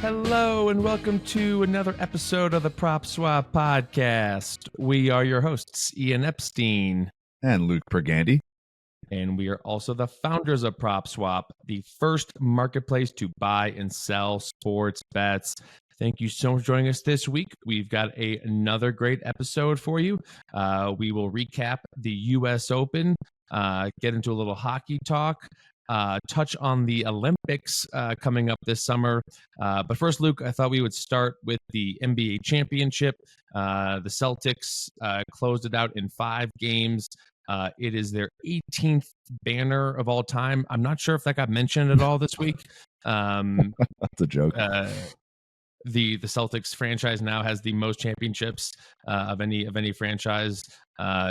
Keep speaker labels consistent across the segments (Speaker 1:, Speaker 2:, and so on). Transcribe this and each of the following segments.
Speaker 1: Hello and welcome to another episode of the PropSwap podcast. We are your hosts, Ian Epstein.
Speaker 2: And Luke Pergande.
Speaker 1: And we are also the founders of PropSwap, the first marketplace to buy and sell sports bets. Thank you so much for joining us this week. We've got another great episode for you. We will recap the U.S. Open, get into a little hockey talk, touch on the Olympics coming up this summer. But first, Luke, I thought we would start with the NBA championship. The Celtics closed it out in 5 games. It is their 18th banner of all time. I'm not sure if that got mentioned at all this week.
Speaker 2: That's a joke.
Speaker 1: The Celtics franchise now has the most championships of any franchise.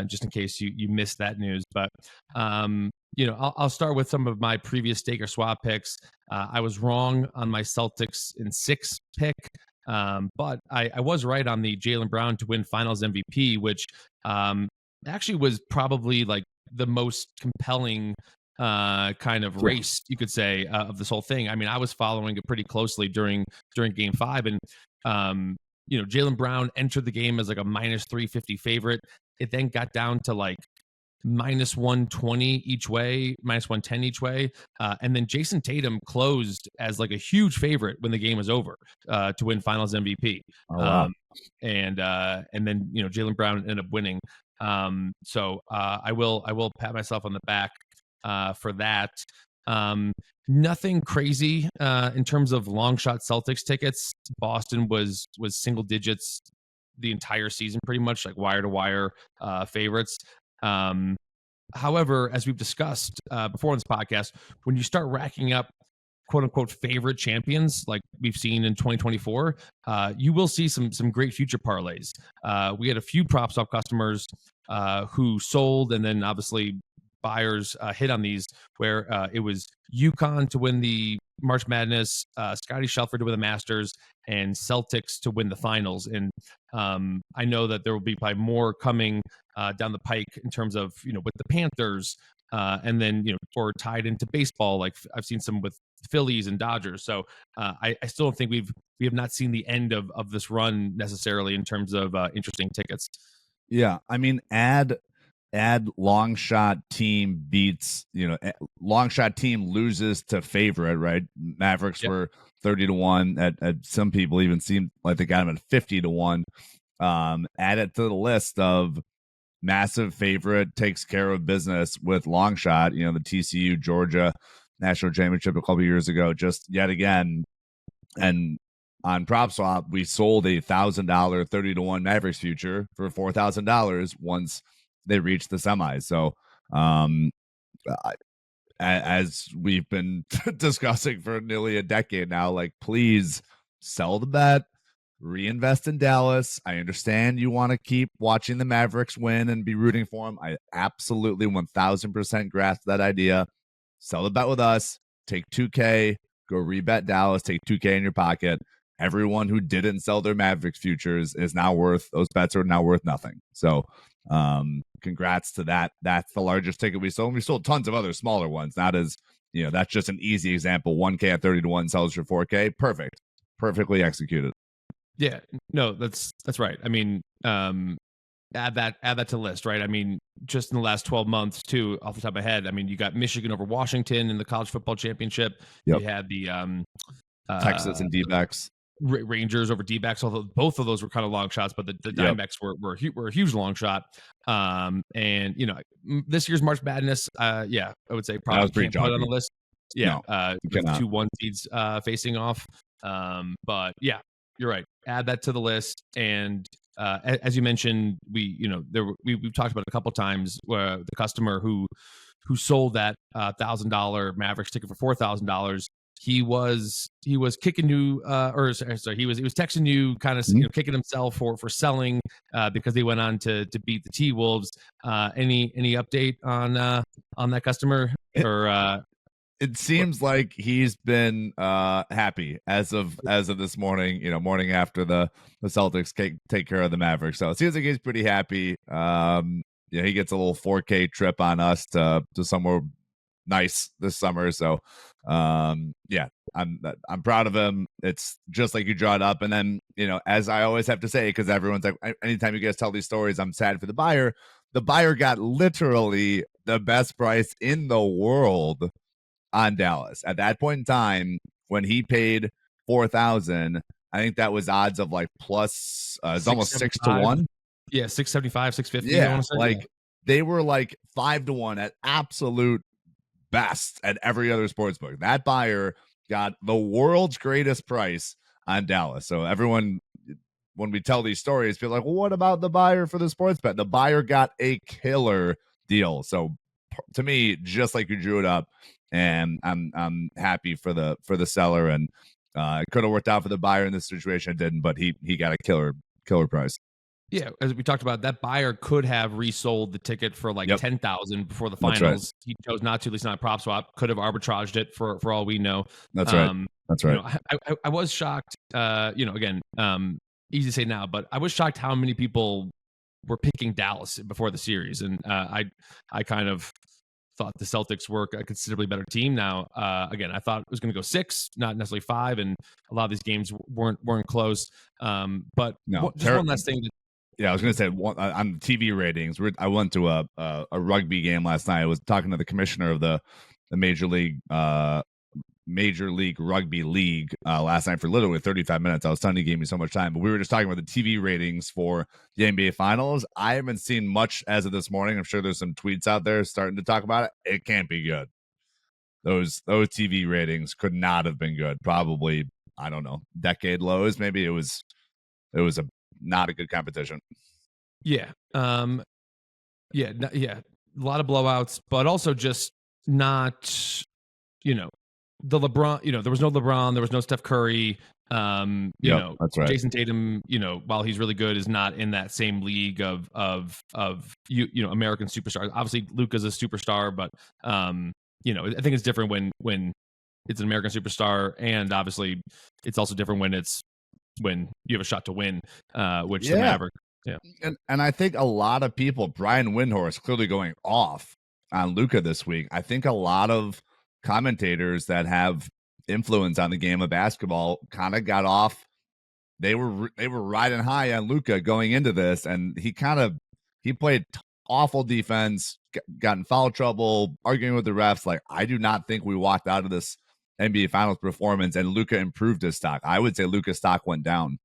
Speaker 1: Just in case you missed that news, but I'll start with some of my previous stake or swap picks. I was wrong on my Celtics in 6 pick, but I was right on the Jaylen Brown to win Finals MVP, which actually was probably like the most compelling kind of race, you could say, of this whole thing. I mean, I was following it pretty closely during Game 5, and Jaylen Brown entered the game as like a minus 350 favorite. It then got down to like minus 120 each way, minus 110 each way, and then Jason Tatum closed as like a huge favorite when the game was over to win Finals MVP.
Speaker 2: Oh, wow.
Speaker 1: And then Jaylen Brown ended up winning. So I will pat myself on the back for that. Nothing crazy in terms of long shot Celtics tickets. Boston was single digits the entire season, pretty much like wire to wire favorites. However, as we've discussed before on this podcast, when you start racking up quote unquote favorite champions like we've seen in 2024, you will see some great future parlays. We had a few PropSwap customers who sold, and then obviously buyers hit on these where it was UConn to win the March Madness, Scotty Scheffler to win the Masters, and Celtics to win the finals. And I know that there will be probably more coming down the pike in terms of with the Panthers, and then or tied into baseball, like I've seen some with Phillies and Dodgers. So I still don't think we have not seen the end of this run necessarily in terms of interesting tickets.
Speaker 2: Yeah, I mean, add long shot team beats, long shot team loses to favorite, right? Mavericks were 30-1. At some people even seemed like they got them at 50-1. Add it to the list of massive favorite takes care of business with long shot. The TCU Georgia national championship a couple years ago, just yet again. And on PropSwap, we sold a $1,000 30-1 Mavericks future for $4,000 once they reached the semis. So as we've been discussing for nearly a decade now, like, please sell the bet, reinvest in Dallas. I understand you want to keep watching the Mavericks win and be rooting for them. I absolutely 1000% grasp that idea. Sell the bet with us, take 2K, go rebet Dallas, take 2K in your pocket. Everyone who didn't sell their Mavericks futures is now those bets are now worth nothing. So congrats to that. That's the largest ticket we sold. We sold tons of other smaller ones. Not as, that's just an easy example. 1K at 30-1 sells for 4K. Perfect. Perfectly executed.
Speaker 1: Yeah, no, that's right. I mean, add that to the list, right? I mean, just in the last 12 months too, off the top of my head, I mean, you got Michigan over Washington in the college football championship.
Speaker 2: Yep.
Speaker 1: You had the
Speaker 2: Texas and D-backs.
Speaker 1: Rangers over D-backs, although both of those were kind of long shots, but the Diamondbacks were a huge long shot. And this year's March Madness, I would say probably can't put it on the list. Yeah, with 2 1 seeds facing off. But yeah, you're right. Add that to the list. And as you mentioned, we've talked about it a couple times where the customer who sold that $1,000 Mavericks ticket for $4,000. He was kicking you, he was texting you, kind of kicking himself for selling because they went on to beat the T-Wolves. Any update on that customer?
Speaker 2: It seems like he's been happy as of this morning. Morning after the Celtics take care of the Mavericks, so it seems like he's pretty happy. He gets a little 4K trip on us to somewhere nice this summer. So, yeah, I'm proud of him. It's just like you draw it up, and then as I always have to say, because everyone's like, anytime you guys tell these stories, I'm sad for the buyer. The buyer got literally the best price in the world on Dallas at that point in time when he paid 4,000. I think that was odds of like plus it's almost 6-1.
Speaker 1: Yeah, 675, 650. I
Speaker 2: Yeah,
Speaker 1: want to say.
Speaker 2: like they were like 5-1 at absolute best at every other sports book. That buyer got the world's greatest price on Dallas. So everyone, when we tell these stories, feel like, well, what about the buyer for the sports bet? The buyer got a killer deal. So to me, just like you drew it up, and I'm happy for the seller, and it could have worked out for the buyer in this situation. It didn't, but he got a killer price.
Speaker 1: Yeah, as we talked about, that buyer could have resold the ticket for like 10,000 before the finals.
Speaker 2: Right.
Speaker 1: He chose not to, at least not PropSwap. Could have arbitraged it for all we know.
Speaker 2: That's right. That's right.
Speaker 1: I was shocked. Again, easy to say now, but I was shocked how many people were picking Dallas before the series, and I kind of thought the Celtics were a considerably better team. Now, again, I thought it was going to go 6, not necessarily 5, and a lot of these games weren't close. But
Speaker 2: no,
Speaker 1: just one last thing.
Speaker 2: Yeah, I was going to say on TV ratings. I went to a rugby game last night. I was talking to the commissioner of the Major League Rugby League last night for literally 35 minutes. I was telling he gave me so much time, but we were just talking about the TV ratings for the NBA Finals. I haven't seen much as of this morning. I'm sure there's some tweets out there starting to talk about it. It can't be good. Those TV ratings could not have been good. Probably, I don't know, decade lows. Maybe it was not a good competition.
Speaker 1: Yeah. Yeah. A lot of blowouts, but also just not, the LeBron, there was no LeBron, there was no Steph Curry.
Speaker 2: That's right.
Speaker 1: Jason Tatum, while he's really good, is not in that same league of American superstars. Obviously, Luka's a superstar, but I think it's different when it's an American superstar, and obviously it's also different when you have a shot to win, which the Mavericks. Yeah.
Speaker 2: And I think a lot of people, Brian Windhorst clearly going off on Luka this week. I think a lot of commentators that have influence on the game of basketball kind of got off. They were riding high on Luka going into this, and he played awful defense, got in foul trouble, arguing with the refs. Like, I do not think we walked out of this NBA Finals performance and Luka improved his stock. I would say Luka's stock went down.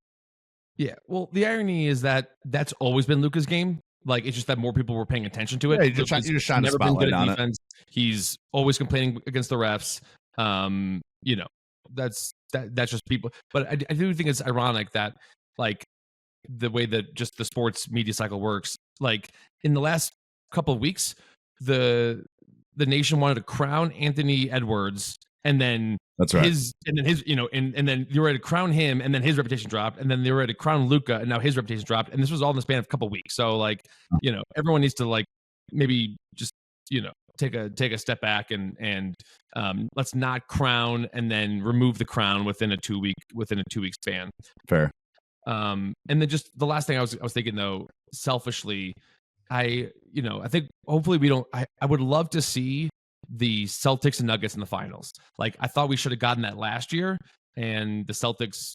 Speaker 1: Yeah, well, the irony is that that's always been Luka's game. Like, it's just that more people were paying attention to it.
Speaker 2: Yeah, you're just trying to spotlight on it.
Speaker 1: He's always complaining against the refs. That's just people. But I do think it's ironic that, like, the way that just the sports media cycle works. Like, in the last couple of weeks, the nation wanted to crown Anthony Edwards, and then
Speaker 2: that's right.
Speaker 1: And then you were ready to crown him, and then his reputation dropped, and then they were ready to crown Luka, and now his reputation dropped, and this was all in the span of a couple of weeks. So, like, everyone needs to, like, maybe just take a step back and let's not crown and then remove the crown within a 2 week span.
Speaker 2: Fair.
Speaker 1: And then just the last thing I was thinking, though, selfishly, I think hopefully we don't. I would love to see the Celtics and Nuggets in the finals. Like, I thought we should have gotten that last year, and the Celtics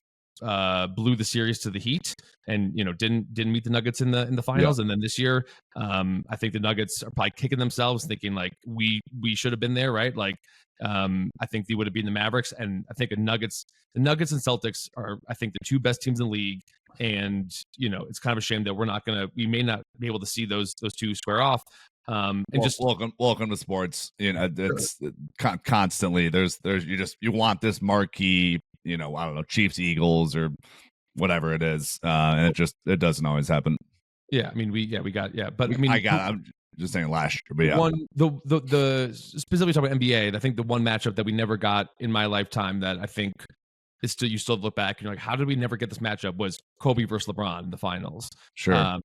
Speaker 1: blew the series to the Heat, and didn't meet the Nuggets in the finals. And then this year, I think the Nuggets are probably kicking themselves, thinking like we should have been there, right? Like, I think they would have beaten the Mavericks, and I think the Nuggets and Celtics are, I think, the two best teams in the league. And it's kind of a shame that we may not be able to see those two square off. And just
Speaker 2: welcome to sports. It's constantly there's you want this marquee, I don't know, Chiefs, Eagles, or whatever it is, and it doesn't always happen.
Speaker 1: Yeah, I mean,
Speaker 2: I'm just saying last year, but
Speaker 1: the specifically talking about NBA, I think the one matchup that we never got in my lifetime that I think is you still look back and you're like, how did we never get this matchup, was Kobe versus LeBron in the finals.
Speaker 2: Sure.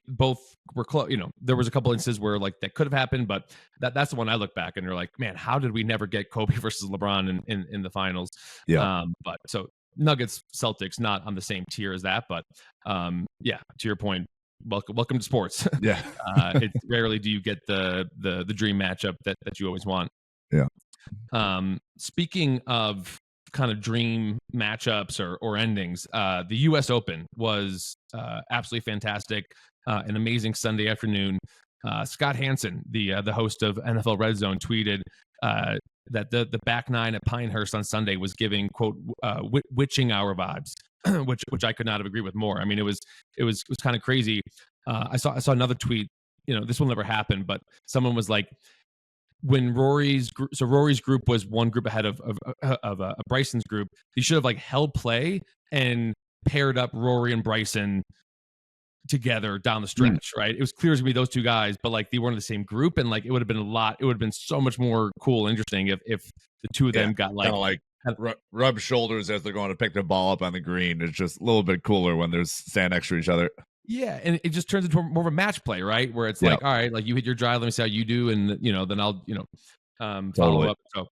Speaker 1: Both were close. There was a couple instances where, like, that could have happened, but that's the one I look back and you're like, man, how did we never get Kobe versus LeBron in the finals?
Speaker 2: Yeah.
Speaker 1: But so Nuggets, Celtics, not on the same tier as that, but to your point, welcome to sports.
Speaker 2: Yeah.
Speaker 1: It's rarely do you get the dream matchup that you always want.
Speaker 2: Yeah.
Speaker 1: Speaking of kind of dream matchups or endings, the U.S. Open was absolutely fantastic. An amazing Sunday afternoon. Scott Hansen, the host of NFL Red Zone, tweeted that the back nine at Pinehurst on Sunday was giving, quote, witching hour vibes, which I could not have agreed with more. I mean, it was kind of crazy. I saw another tweet. This will never happen, but someone was like, when Rory's group was one group ahead of Bryson's group, he should have like held play and paired up Rory and Bryson together down the stretch, right? It was clear as gonna be those two guys, but like they weren't in the same group, and like it would have been so much more cool and interesting if the two of them got like
Speaker 2: rub shoulders as they're going to pick the ball up on the green. It's just a little bit cooler when there's stand next to each other.
Speaker 1: Yeah, and it just turns into more of a match play, right? Where it's like, all right, like you hit your drive, let me see how you do, and then I'll follow up. So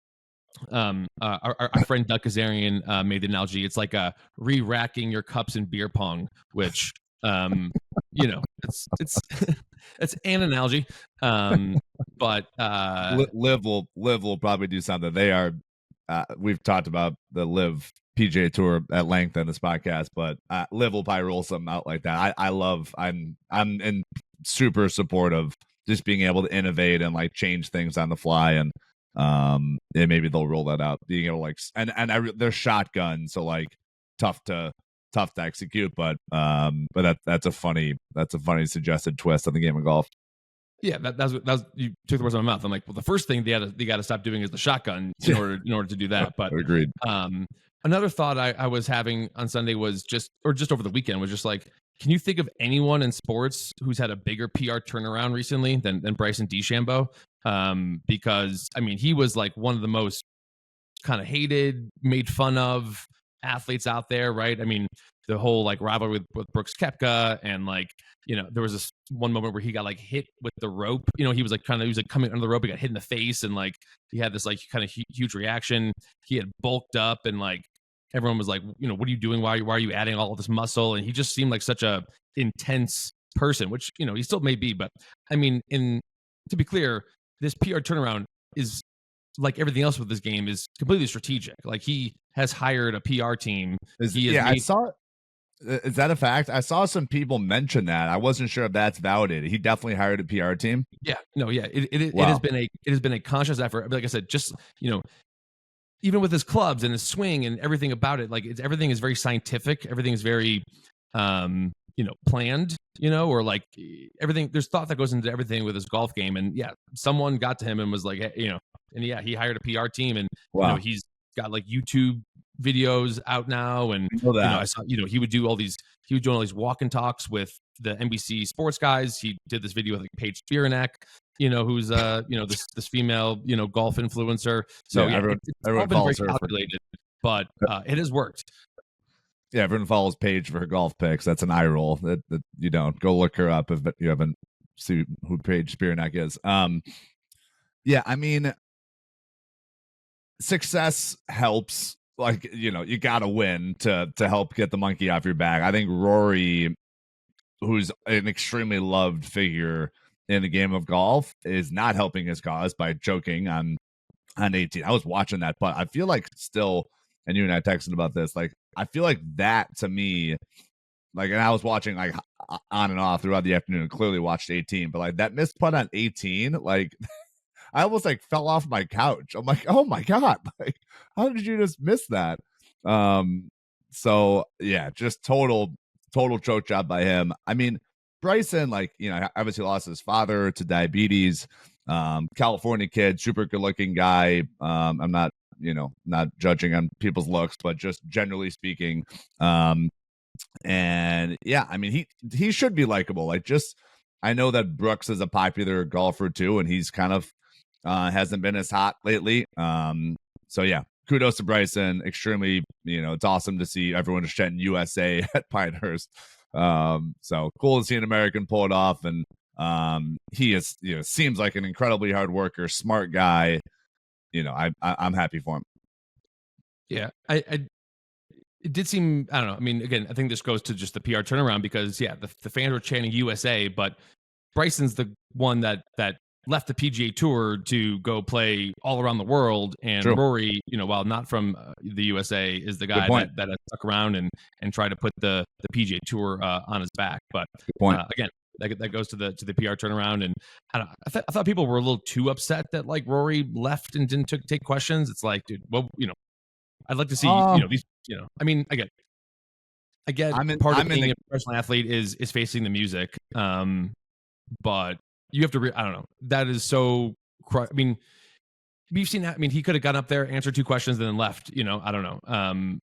Speaker 1: our friend Duck Kazarian made the analogy. It's like re-racking your cups in beer pong, which it's it's an analogy. But
Speaker 2: Liv will probably do something. They are we've talked about the Liv PGA Tour at length in this podcast, but Liv will probably roll something out like that. I'm in super support of just being able to innovate and like change things on the fly, and maybe they'll roll that out, being able to like they're shotgun, so like tough to execute, but that's a funny suggested twist on the game of golf.
Speaker 1: Yeah, that was you took the words out of my mouth. I'm like, well, the first thing they got to stop doing is the shotgun in order to do that. But
Speaker 2: agreed.
Speaker 1: Another thought I was having on Sunday was just over the weekend was just like, can you think of anyone in sports who's had a bigger PR turnaround recently than Bryson DeChambeau? Because I mean, he was like one of the most kind of hated, made fun of athletes out there, right? I mean, the whole like rivalry with Brooks Koepka, and like, there was this one moment where he got like hit with the rope. He was like coming under the rope, he got hit in the face, and like he had this like kind of huge reaction. He had bulked up, and like everyone was like, what are you doing? Why are you adding all of this muscle? And he just seemed like such a intense person, which he still may be. But I mean, to be clear, this PR turnaround is, like everything else with this game, is completely strategic. Like he has hired a PR team.
Speaker 2: I saw. Is that a fact? I saw some people mention that. I wasn't sure if that's validated. He definitely hired a PR team.
Speaker 1: Yeah, no, yeah. It has been a conscious effort. Like I said, just even with his clubs and his swing and everything about it, like everything is very scientific. Everything is very planned. Or like everything. There's thought that goes into everything with his golf game. And yeah, someone got to him and was like, hey, and yeah, he hired a PR team, and he's got like YouTube videos out now, and I saw he was doing all these walk and talks with the NBC sports guys. He did this video with like Paige Spiranek, who's this female golf influencer. So
Speaker 2: everyone
Speaker 1: all been very calculated, but it has worked.
Speaker 2: Yeah, everyone follows Paige for her golf picks. That's an eye roll. That you don't go look her up if you haven't seen who Paige Spiranek is. Yeah, I mean, success helps. Like, you gotta win to help get the monkey off your back. I think Rory, who's an extremely loved figure in the game of golf, is not helping his cause by choking on 18. I was watching that, but I feel like still, and you and I texted about this, like I feel like that to me, like, and I was watching like on and off throughout the afternoon, clearly watched 18, but like that missed putt on 18, like I almost like fell off my couch. I'm like, oh my God, like how did you just miss that? So yeah, just total choke job by him. I mean, Bryson, like, obviously lost his father to diabetes. California kid, super good looking guy. I'm not judging on people's looks, but just generally speaking. And yeah, I mean, he should be likable. Like, just, I know that Brooks is a popular golfer too, and he's kind of hasn't been as hot lately. So yeah, kudos to Bryson. Extremely, it's awesome to see everyone just chanting USA at Pinehurst. So cool to see an American pull it off, and he is, seems like an incredibly hard worker, smart guy. I'm happy for him.
Speaker 1: Yeah, it did seem, I don't know. I mean, again, I think this goes to just the PR turnaround because the fans were chanting USA, but Bryson's the one that left the PGA Tour to go play all around the world, and
Speaker 2: True.
Speaker 1: Rory, while not from the USA, is the guy that has stuck around and tried to put the PGA Tour on his back. But again, that goes to the PR turnaround, and I thought people were a little too upset that like Rory left and didn't take questions. It's like, dude, well, I'd like to see these. I mean, I get part of being a professional athlete is facing the music. But you have to, I don't know. That is so, I mean, we've seen that. I mean, he could have gone up there, answered 2 questions, and then left. I don't know.
Speaker 2: I'm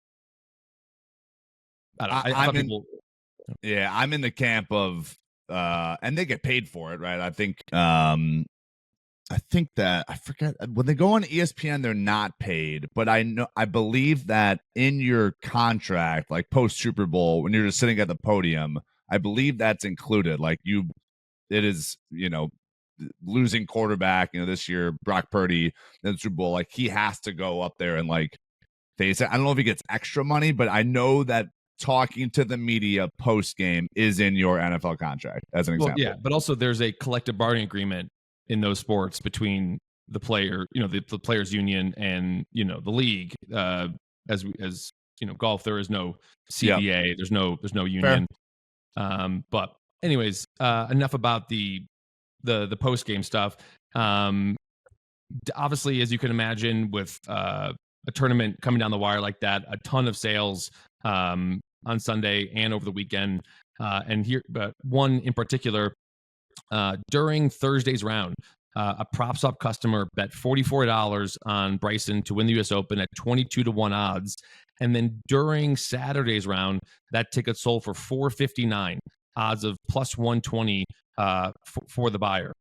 Speaker 2: in the camp of, and they get paid for it, right? I think that I forget when they go on ESPN, they're not paid, but I believe that in your contract, like post Super Bowl, when you're just sitting at the podium, I believe that's included. Like it is, losing quarterback, this year, Brock Purdy, in the Super Bowl, like he has to go up there and like face it. I don't know if he gets extra money, but I know that talking to the media post game is in your NFL contract as an example.
Speaker 1: Yeah, but also there's a collective bargaining agreement in those sports between the player, the players union and, the league. As golf, there is no CBA, there's no union. But anyways, enough about the post game stuff. Obviously, as you can imagine, with a tournament coming down the wire like that, a ton of sales on Sunday and over the weekend. And here, but one in particular, during Thursday's round, a PropSwap customer bet $44 on Bryson to win the U.S. Open at 22-1 odds. And then during Saturday's round, that ticket sold for $459, odds of plus 120 for the buyer.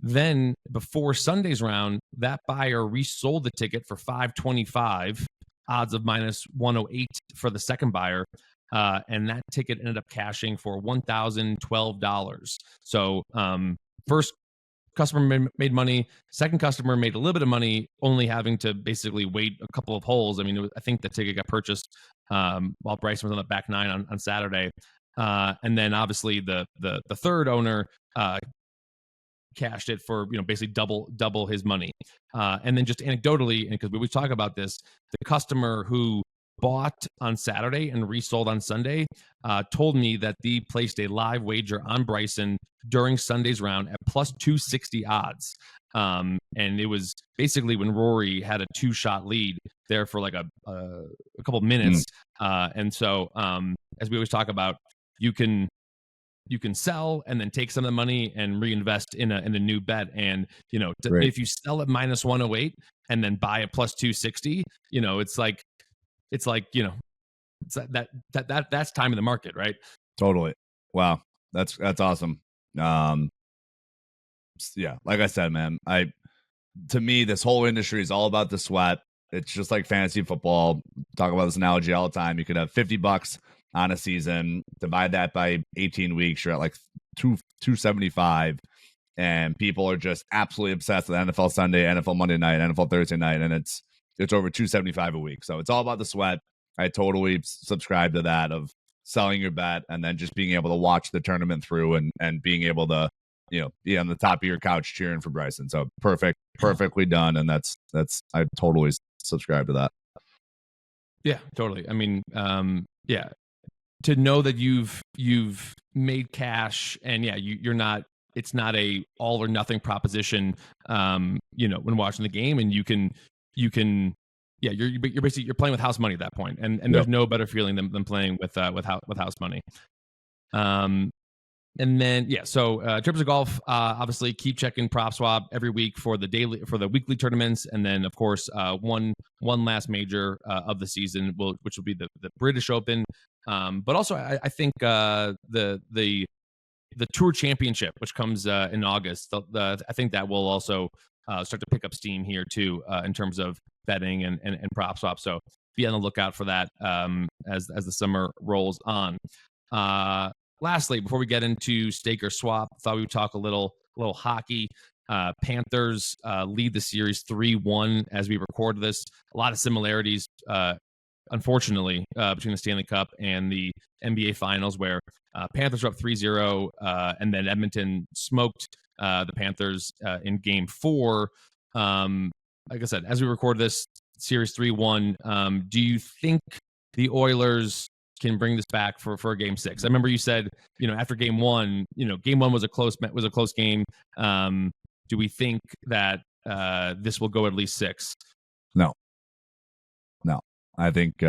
Speaker 1: Then before Sunday's round, that buyer resold the ticket for $525, odds of minus 108 for the second buyer. And that ticket ended up cashing for $1,012. So first customer made money. Second customer made a little bit of money, only having to basically wait a couple of holes. I mean, I think the ticket got purchased while Bryson was on the back nine on Saturday. And then obviously the third owner cashed it for basically double his money. And then just anecdotally, and because we always talk about this, the customer who bought on Saturday and resold on Sunday told me that they placed a live wager on Bryson during Sunday's round at plus 260 odds. And it was basically when Rory had a 2-shot lead there for like a couple minutes. And so as we always talk about, you can sell and then take some of the money and reinvest in a new bet. And if you sell at minus 108 and then buy at plus 260, it's that's time in the market, right?
Speaker 2: Totally. Wow, that's awesome. Yeah, like I said, man, to me, this whole industry is all about the sweat. It's just like fantasy football. Talk about this analogy all the time. You could have $50 on a season, divide that by 18 weeks, you're at like 275, and people are just absolutely obsessed with NFL Sunday, NFL Monday night, NFL Thursday night, and it's over 275 a week. So it's all about the sweat. I totally subscribe to that of selling your bet and then just being able to watch the tournament through and being able to be on the top of your couch cheering for Bryson. So perfectly done, and that's I totally subscribe to that.
Speaker 1: Yeah, totally. I mean, to know that you've made cash, and you're not, it's not a all or nothing proposition when watching the game, and you can you're basically you're playing with house money at that point, and there's no better feeling than playing with house money. And then so in terms of golf, obviously keep checking PropSwap every week for the weekly tournaments, and then of course one last major of the season which will be the British Open, but also I think the Tour Championship, which comes in August. I think that will also start to pick up steam here too in terms of betting and PropSwap. So be on the lookout for that as the summer rolls on. Lastly, before we get into stake or swap, thought we would talk a little hockey. Panthers lead the series 3-1 as we record this. A lot of similarities unfortunately, between the Stanley Cup and the NBA Finals, where Panthers were up 3-0, and then Edmonton smoked the Panthers in Game 4. Like I said, as we record this, Series 3-1, do you think the Oilers can bring this back for a Game 6? I remember you said, after Game 1, Game 1 was a close game. Do we think that this will go at least 6?
Speaker 2: No. I think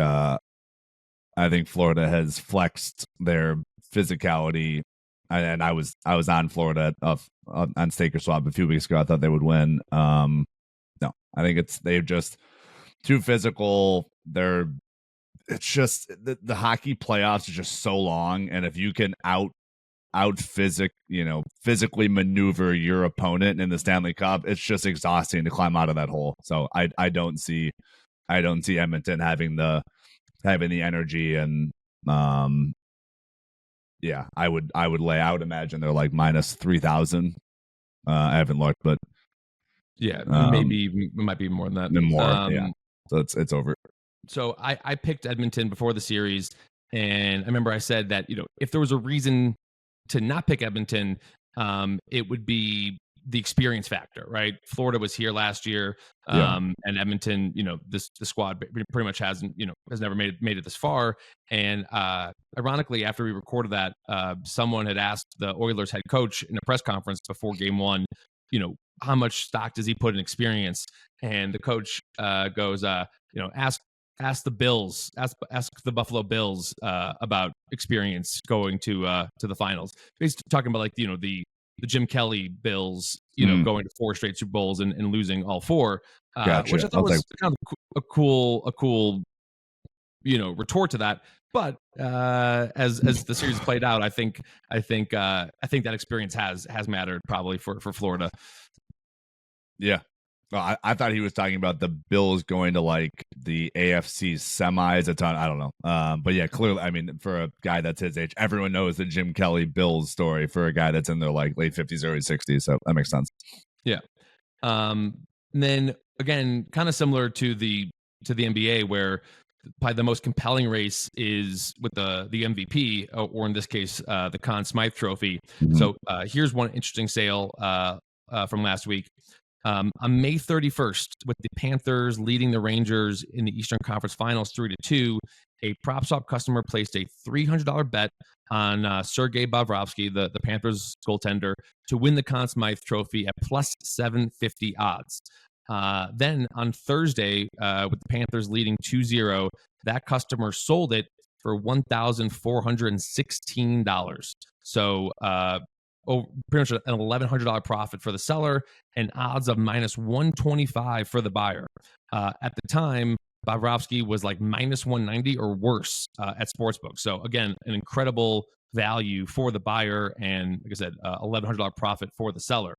Speaker 2: Florida has flexed their physicality, and I was on Florida on Stake or Swap a few weeks ago. I thought they would win. No, I think they're just too physical. It's just the hockey playoffs are just so long, and if you can physically maneuver your opponent in the Stanley Cup, it's just exhausting to climb out of that hole. So I don't see Edmonton having the energy, and I would imagine they're like minus 3,000. I haven't looked, but
Speaker 1: maybe it might be more than that.
Speaker 2: More, so it's over.
Speaker 1: So I picked Edmonton before the series, and I remember I said that if there was a reason to not pick Edmonton, it would be the experience factor, right? Florida was here last year, and Edmonton, the squad pretty much has never made it this far. And ironically, after we recorded that, someone had asked the Oilers head coach in a press conference before Game 1, how much stock does he put in experience? And the coach goes, ask the Bills, ask the Buffalo Bills about experience going to the finals. He's talking about the Jim Kelly Bills, going to 4 straight Super Bowls and losing all 4,
Speaker 2: gotcha.
Speaker 1: Which I thought was kind of a cool retort to that. But as the series played out, I think that experience has mattered probably for Florida.
Speaker 2: Yeah. Well, I thought he was talking about the Bills going to like the AFC semis a ton. I don't know. But yeah, clearly, I mean, for a guy that's his age, everyone knows the Jim Kelly Bills story for a guy that's in their like late 50s, early 60s. So that makes sense.
Speaker 1: Yeah. And then again, kind of similar to the NBA, where probably the most compelling race is with the MVP, or in this case, the Conn Smythe Trophy.
Speaker 2: Mm-hmm.
Speaker 1: So here's one interesting sale from last week. On May 31st, with the Panthers leading the Rangers in the Eastern Conference Finals 3-2, a PropSwap customer placed a $300 bet on Sergei Bobrovsky, the Panthers goaltender, to win the Conn Smythe Trophy at plus 750 odds. Then on Thursday, with the Panthers leading 2-0, that customer sold it for $1,416. So pretty much an $1,100 profit for the seller and odds of minus 125 for the buyer. At the time, Bobrovsky was like minus 190 or worse at Sportsbook. So again, an incredible value for the buyer, and like I said, $1,100 profit for the seller.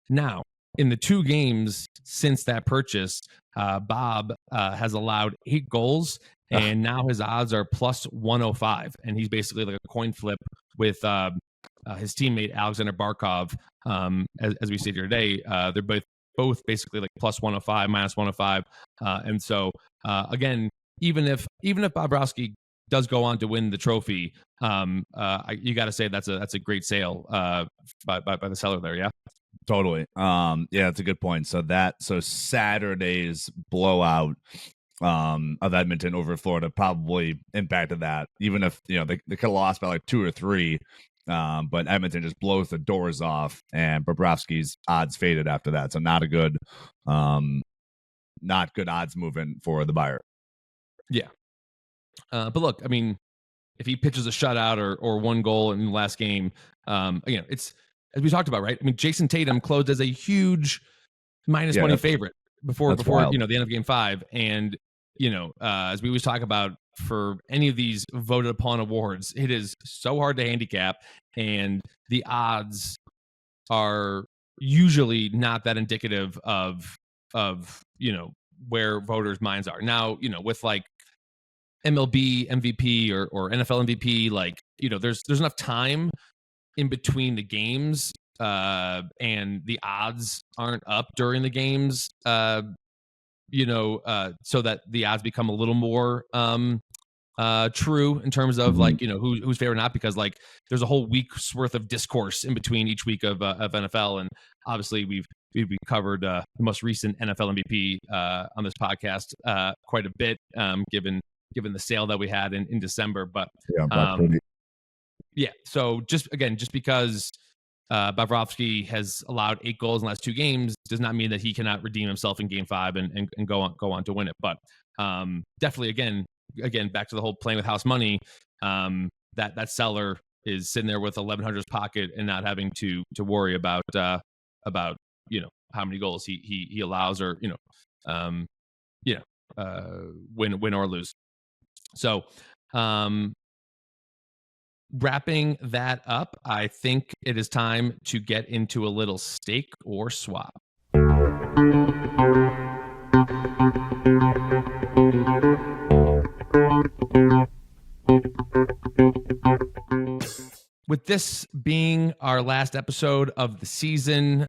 Speaker 1: Now, in the 2 games since that purchase, Bob has allowed 8 goals, and now his odds are plus 105, and he's basically like a coin flip with his teammate Alexander Barkov. As we sit here today, they're both basically like plus 105, minus 105, and so again, even if Bobrovsky does go on to win the trophy, you got to say that's a great sale by the seller there. Yeah,
Speaker 2: totally. Yeah, that's a good point. So Saturday's blowout of Edmonton over Florida probably impacted that, even if they could have lost by like 2 or 3. But Edmonton just blows the doors off, and Bobrovsky's odds faded after that. So not good odds moving for the buyer.
Speaker 1: Yeah. But look, I mean, if he pitches a shutout or 1 goal in the last game, it's, as we talked about, right? I mean, Jason Tatum closed as a huge minus money favorite before
Speaker 2: wild.
Speaker 1: the end of Game 5, and as we always talk about, for any of these voted upon awards, it is so hard to handicap, and the odds are usually not that indicative of where voters' minds are. Now, with like MLB MVP or NFL MVP, like there's enough time in between the games, and the odds aren't up during the games so that the odds become a little more true in terms of like, who's favorite or not, because like there's a whole week's worth of discourse in between each week of NFL. And obviously we've covered the most recent NFL MVP on this podcast quite a bit, given the sale that we had in December. But so just because Bobrovsky has allowed 8 goals in the last 2 games does not mean that he cannot redeem himself in Game 5 and go on to win it. But definitely, again, back to the whole playing with house money. That seller is sitting there with 1,100's pocket and not having to worry about how many goals he allows, or win or lose. So wrapping that up, I think it is time to get into a little stake or swap. With this being our last episode of the season,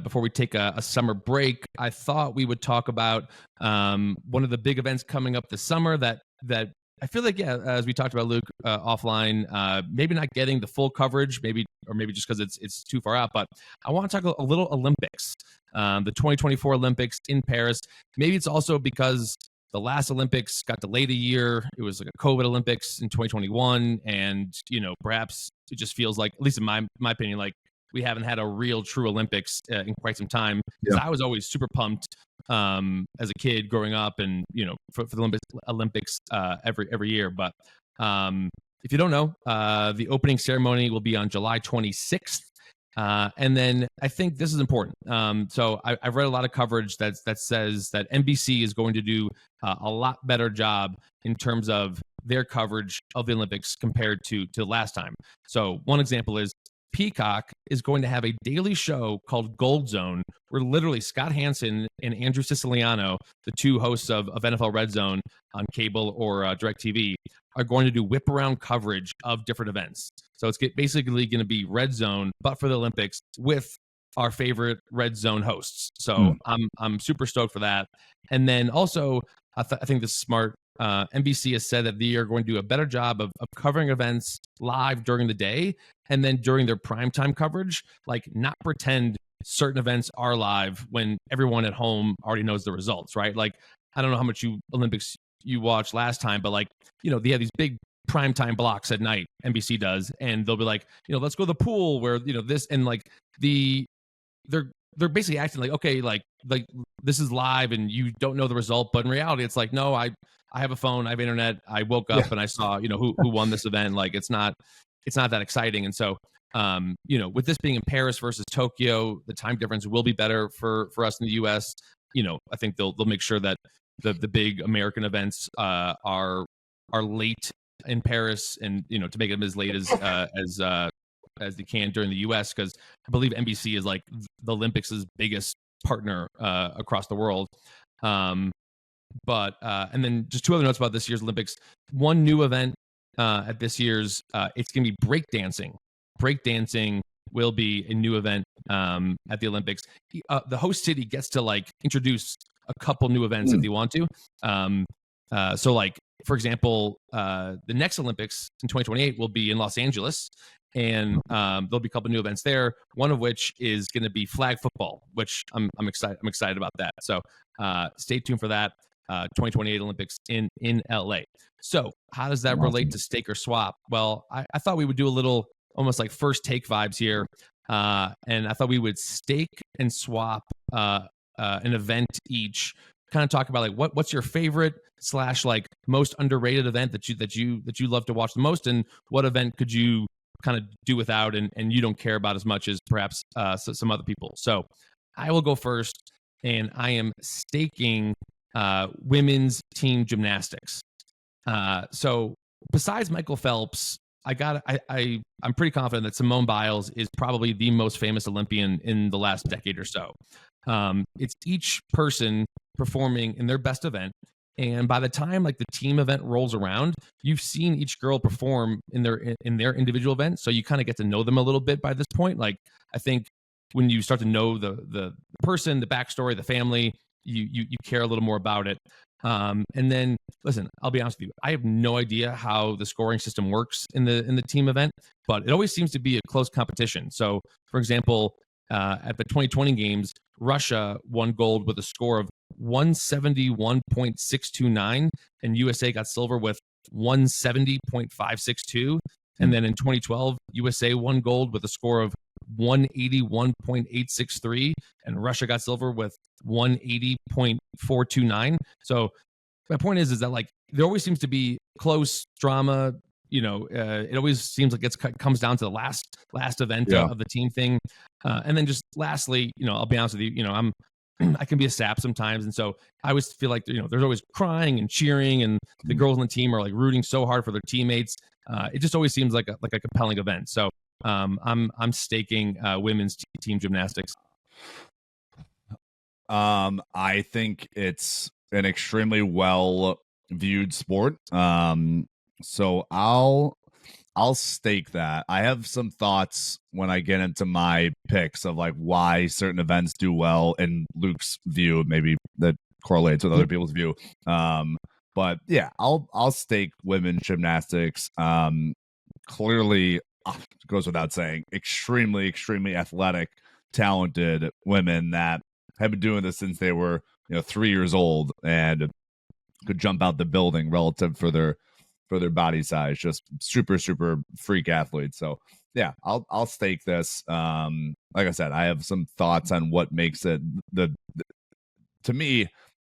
Speaker 1: before we take a summer break, I thought we would talk about one of the big events coming up this summer that I feel like, as we talked about, Luke, offline, maybe not getting the full coverage, maybe just because it's too far out. But I want to talk a little Olympics, the 2024 Olympics in Paris. Maybe it's also because the last Olympics got delayed a year. It was like a COVID Olympics in 2021, and perhaps it just feels like, at least in my opinion, like we haven't had a real true Olympics in quite some time. Because I was always super pumped as a kid growing up, and for the Olympics every year. But if you don't know, the opening ceremony will be on July 26th. And then I think this is important. So I've read a lot of coverage that says that NBC is going to do a lot better job in terms of their coverage of the Olympics compared to last time. So one example is Peacock is going to have a daily show called Gold Zone, where literally Scott Hansen and Andrew Siciliano, the 2 hosts of NFL Red Zone on cable or DirecTV, are going to do whip around coverage of different events. So it's basically going to be Red Zone, but for the Olympics, with our favorite Red Zone hosts. So I'm super stoked for that. And then also, I think this is smart. NBC has said that they are going to do a better job of covering events live during the day, and then during their primetime coverage, like not pretend certain events are live when everyone at home already knows the results, right? Like, I don't know how much Olympics you watched last time, but like, they have these big primetime blocks at night, NBC does, and they'll be like, let's go to the pool where, this, and like they're basically acting like, okay, like this is live and you don't know the result. But in reality, it's like, no, I have a phone, I have internet. I woke up and I saw, who won this event. Like, it's not that exciting. And so, with this being in Paris versus Tokyo, the time difference will be better for us in the US. I think they'll make sure that the big American events are late in Paris, and to make them as late as they can during the US, because I believe NBC is like the Olympics' biggest partner across the world. But and then just 2 other notes about this year's Olympics. One new event at this year's, it's going to be breakdancing. Breakdancing will be a new event at the Olympics. The host city gets to like introduce a couple new events if they want to. So like, for example, the next Olympics in 2028 will be in Los Angeles, and there'll be a couple new events there. One of which is going to be flag football, which I'm excited about that. So stay tuned for that. 2028 Olympics in LA. So how does that relate to stake or swap? Well, I thought we would do a little almost like first take vibes here, and I thought we would stake and swap an event each. Kind of talk about like what's your favorite / like most underrated event that you love to watch the most, and what event could you kind of do without and you don't care about as much as perhaps some other people. So I will go first, and I am staking women's team gymnastics. So besides Michael Phelps, I'm pretty confident that Simone Biles is probably the most famous Olympian in the last decade or so. It's each person performing in their best event, and by the time like the team event rolls around, you've seen each girl perform in their individual event, so you kind of get to know them a little bit by this point. Like, I think when you start to know the person, the backstory, the family, you care a little more about it. And then listen, I'll be honest with you, I have no idea how the scoring system works in the team event, but it always seems to be a close competition. So, for example, at the 2020 games, Russia won gold with a score of 171.629, and USA got silver with 170.562. And then in 2012, USA won gold with a score of 181.863, and Russia got silver with 180.429. So my point is that like there always seems to be close drama. It always seems like it comes down to the last event of the team thing. And then just lastly, I'll be honest with you, I can be a sap sometimes, and so I always feel like there's always crying and cheering, and the girls on the team are like rooting so hard for their teammates. It just always seems like a compelling event. So I'm staking women's team gymnastics.
Speaker 2: I think it's an extremely well viewed sport. So I'll stake that. I have some thoughts when I get into my picks of like why certain events do well in Luke's view, maybe that correlates with other people's view. But yeah, I'll stake women's gymnastics. Clearly, goes without saying, extremely, extremely athletic, talented women that have been doing this since they were 3 years old and could jump out the building relative for their body size. Just super, super freak athletes. So yeah, I'll stake this. Like I said, I have some thoughts on what makes it to me,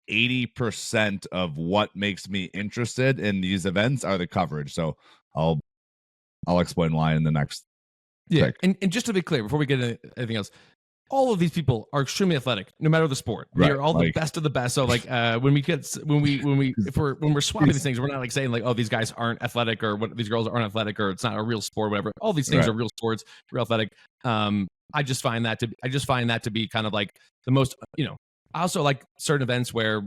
Speaker 2: 80% of what makes me interested in these events are the coverage. So I'll explain why in the next pick.
Speaker 1: And just to be clear, before we get into anything else, all of these people are extremely athletic, no matter the sport. They are all the best of the best. So like when we're swapping these things, we're not like saying like, oh, these guys aren't athletic or what these girls aren't athletic or it's not a real sport, whatever. All these things are real sports, real athletic. I just find that to be kind of like the most, I also like certain events where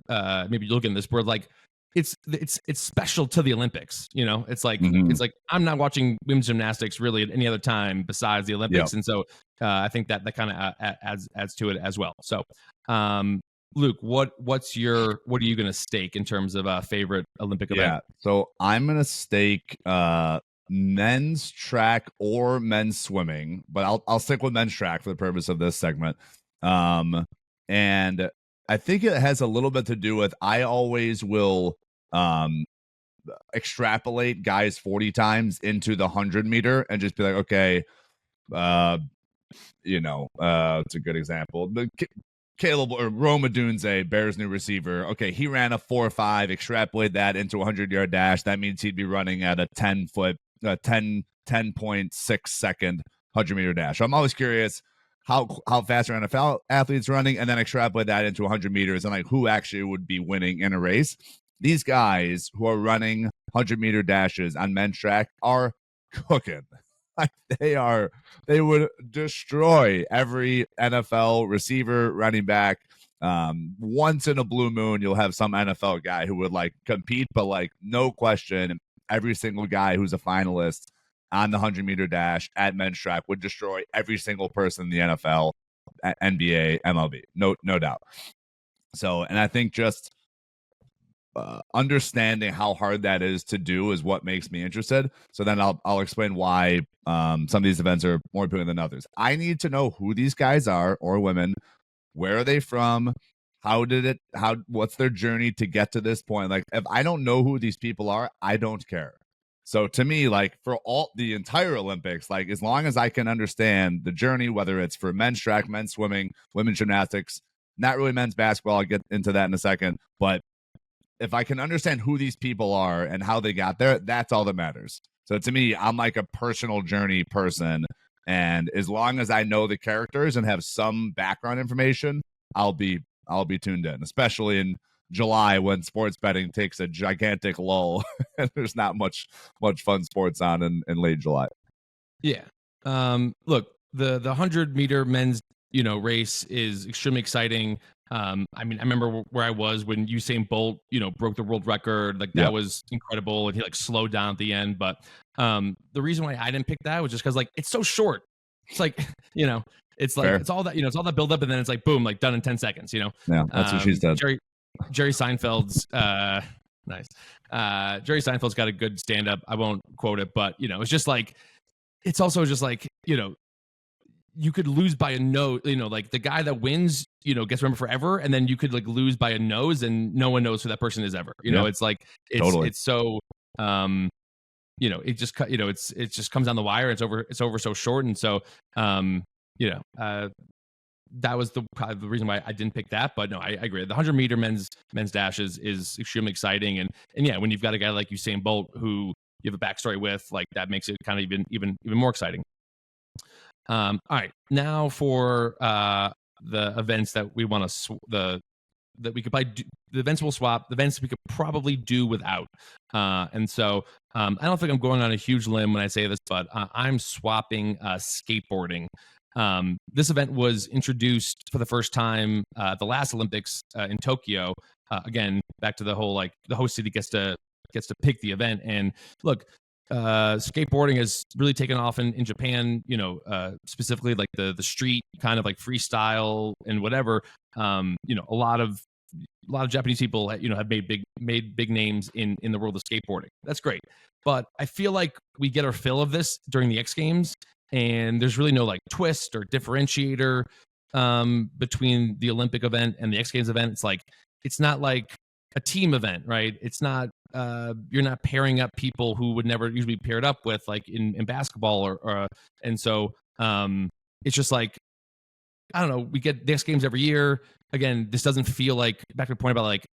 Speaker 1: maybe you look in this where like it's special to the Olympics. It's like it's like I'm not watching women's gymnastics really at any other time besides the Olympics, and so I think that kind of adds to it as well. So, Luke, what are you going to stake in terms of favorite Olympic event?
Speaker 2: Yeah, so I'm going to stake men's track or men's swimming, but I'll stick with men's track for the purpose of this segment. And I think it has a little bit to do with I always will extrapolate guys 40 times into the 100-meter and just be like, okay, it's a good example. Caleb or Roma Dunze, Bears new receiver. Okay, he ran a 4.5, extrapolate that into a 100-yard dash. That means he'd be running at a 10.6 second 100-meter dash. So I'm always curious how fast are NFL athletes running, and then extrapolate that into 100 meters and like who actually would be winning in a race. These guys who are running 100-meter dashes on men's track are cooking. Like they would destroy every NFL receiver, running back. Once in a blue moon, you'll have some NFL guy who would like compete, but like no question, every single guy who's a finalist on the 100-meter dash at men's track would destroy every single person in the NFL, NBA, MLB. No doubt. So, and I think just understanding how hard that is to do is what makes me interested. So then I'll explain why some of these events are more appealing than others. I need to know who these guys are or women, where are they from, what's their journey to get to this point. Like if I don't know who these people are, I don't care. So to me, like for all the entire Olympics, like as long as I can understand the journey, whether it's for men's track, men's swimming, women's gymnastics, not really men's basketball, I'll get into that in a second, but if I can understand who these people are and how they got there, that's all that matters. So to me, I'm like a personal journey person. And as long as I know the characters and have some background information, I'll be tuned in, especially in July when sports betting takes a gigantic lull and there's not much fun sports on in late July.
Speaker 1: Yeah. Look, the 100-meter men's race is extremely exciting. I remember where I was when Usain Bolt, broke the world record. Like that was incredible, and he like slowed down at the end. But the reason why I didn't pick that was just because like it's so short. It's like It's like
Speaker 2: Fair.
Speaker 1: it's all that it's all that build up, and then it's like boom, like done in 10 seconds.
Speaker 2: Yeah, that's what she said.
Speaker 1: Jerry Seinfeld's nice. Jerry Seinfeld's got a good stand up. I won't quote it, but it's just like it's also just like you could lose by a nose, like the guy that wins, gets remembered forever. And then you could like lose by a nose and no one knows who that person is ever. It's like, it's so, it just, it just comes down the wire. It's over so short. And so, that was the reason why I didn't pick that. But no, I agree. The 100-meter men's dash is extremely exciting. And yeah, when you've got a guy like Usain Bolt who you have a backstory with, like that makes it kind of even more exciting. All right, now for the events that we want to that we could probably do, the events we'll swap, the events we could probably do without. And so I don't think I'm going on a huge limb when I say this, but I'm swapping skateboarding. This event was introduced for the first time at the last Olympics in Tokyo. Again, back to the whole like the host city gets to pick the event. And look, skateboarding has really taken off in Japan, specifically like the street kind of like freestyle and whatever. A lot of Japanese people, have made big names in the world of skateboarding. That's great. But I feel like we get our fill of this during the X Games, and there's really no like twist or differentiator between the Olympic event and the X Games event. It's like, it's not like a team event, right? It's not, you're not pairing up people who would never usually be paired up with, like in basketball and so it's just like, I don't know, we get the X Games every year. Again, this doesn't feel like, back to the point about like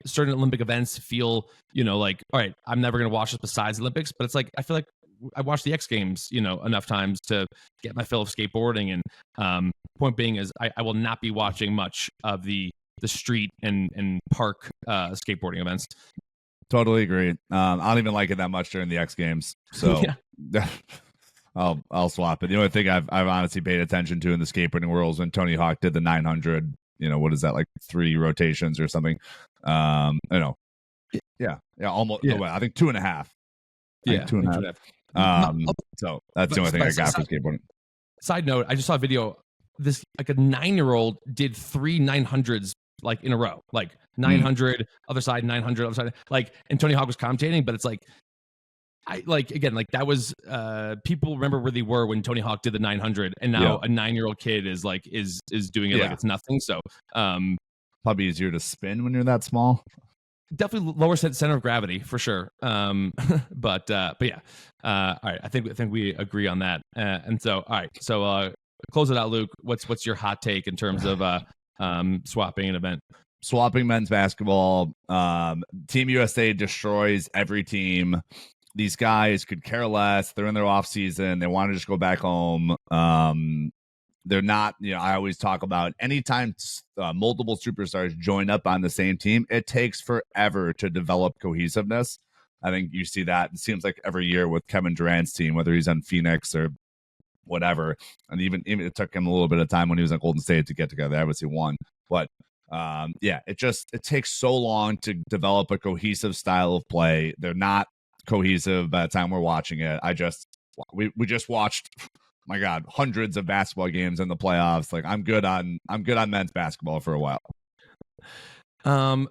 Speaker 1: certain Olympic events feel, like, all right, I'm never going to watch this besides the Olympics, but it's like, I feel like I watched the X Games, enough times to get my fill of skateboarding. And point being is I will not be watching much of the street and park skateboarding events.
Speaker 2: Totally agree. I don't even like it that much during the X Games, so yeah. I'll swap it. The only thing I've honestly paid attention to in the skateboarding world is when Tony Hawk did the 900. What is that, like 3 rotations or something? Yeah, almost. Yeah. I think 2.5.
Speaker 1: Yeah,
Speaker 2: 2.5. So that's the only thing I got for skateboarding.
Speaker 1: Side note: I just saw a video. This like a 9-year-old did 3 900s like in a row, like 900 other side, 900 other side, like, and Tony Hawk was commentating, but it's like, I like, again, like that was people remember where they were when Tony Hawk did the 900, and now a 9-year-old kid is like is doing it like it's nothing. So
Speaker 2: probably easier to spin when you're that small.
Speaker 1: Definitely lower center of gravity for sure. But yeah. All right, I think we agree on that. And so all right, so close it out, Luke. What's your hot take in terms of swapping an event?
Speaker 2: Swapping men's basketball. Team USA destroys every team. These guys could care less. They're in their off season. They want to just go back home. They're not, I always talk about anytime multiple superstars join up on the same team, it takes forever to develop cohesiveness. I think you see that. It seems like every year with Kevin Durant's team, whether he's on Phoenix or whatever. And even it took him a little bit of time when he was at Golden State to get together. They obviously won. But it takes so long to develop a cohesive style of play. They're not cohesive by the time we're watching it. We just watched, my God, hundreds of basketball games in the playoffs. Like I'm good on men's basketball for a while.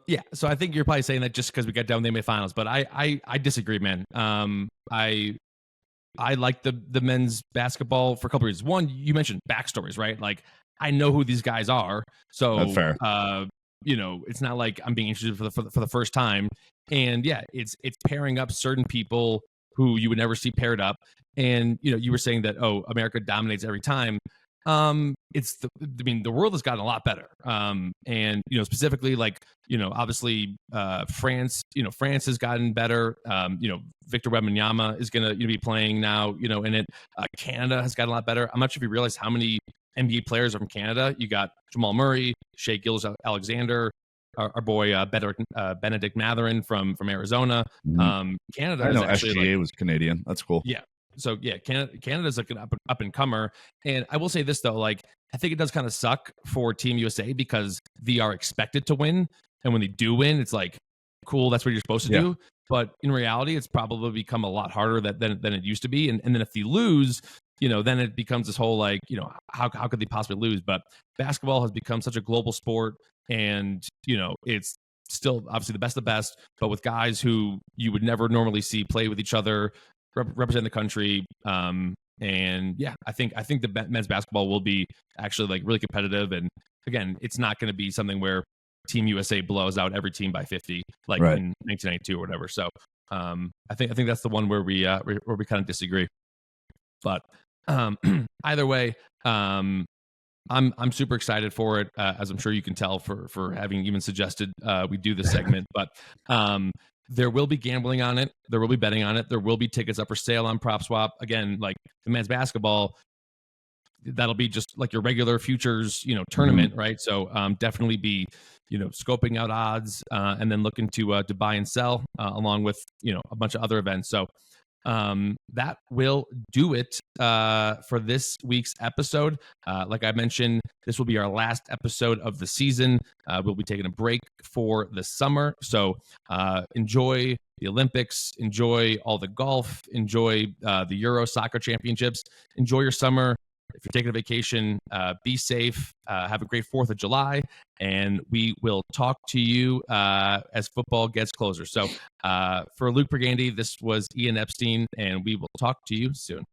Speaker 1: Yeah. So I think you're probably saying that just because we got down to the NBA finals, but I disagree, man. I like the men's basketball for a couple reasons. One, you mentioned backstories, right? Like I know who these guys are, so
Speaker 2: that's fair.
Speaker 1: It's not like I'm being introduced for the first time. And yeah, it's pairing up certain people who you would never see paired up. And you were saying that America dominates every time. The world has gotten a lot better. And specifically like obviously France has gotten better. Victor Wembanyama is gonna be playing now. In it. Canada has gotten a lot better. I'm not sure if you realize how many NBA players are from Canada. You got Jamal Murray, Shea Gilgeous-Alexander, our boy Benedict Mathurin from Arizona. Canada.
Speaker 2: I know
Speaker 1: actually
Speaker 2: SGA was Canadian. That's cool.
Speaker 1: Yeah. So yeah, Canada's like an up and comer. And I will say this though, like I think it does kind of suck for Team USA because they are expected to win, and when they do win, it's like cool. That's what you're supposed to do. But in reality, it's probably become a lot harder than it used to be. And then if they lose, then it becomes this whole like, how could they possibly lose? But basketball has become such a global sport, and it's still obviously the best of the best, but with guys who you would never normally see play with each other, represent the country. And yeah, I think the men's basketball will be actually like really competitive. And again, it's not going to be something where Team USA blows out every team by 50 like in 1992 or whatever. So I think that's the one where we kind of disagree. But either way, I'm super excited for it, as I'm sure you can tell for having even suggested we do this segment. But there will be gambling on it. There will be betting on it. There will be tickets up for sale on PropSwap. Again, like the men's basketball, that'll be just like your regular futures, tournament, right? So definitely be, scoping out odds and then looking to buy and sell along with, a bunch of other events. So that will do it for this week's episode. Like I mentioned, this will be our last episode of the season. We'll be taking a break for the summer. So enjoy the Olympics, enjoy all the golf, enjoy the Euro soccer championships, enjoy your summer. If you're taking a vacation, be safe, have a great 4th of July, and we will talk to you as football gets closer. So for Luke Pergande, this was Ian Epstein, and we will talk to you soon.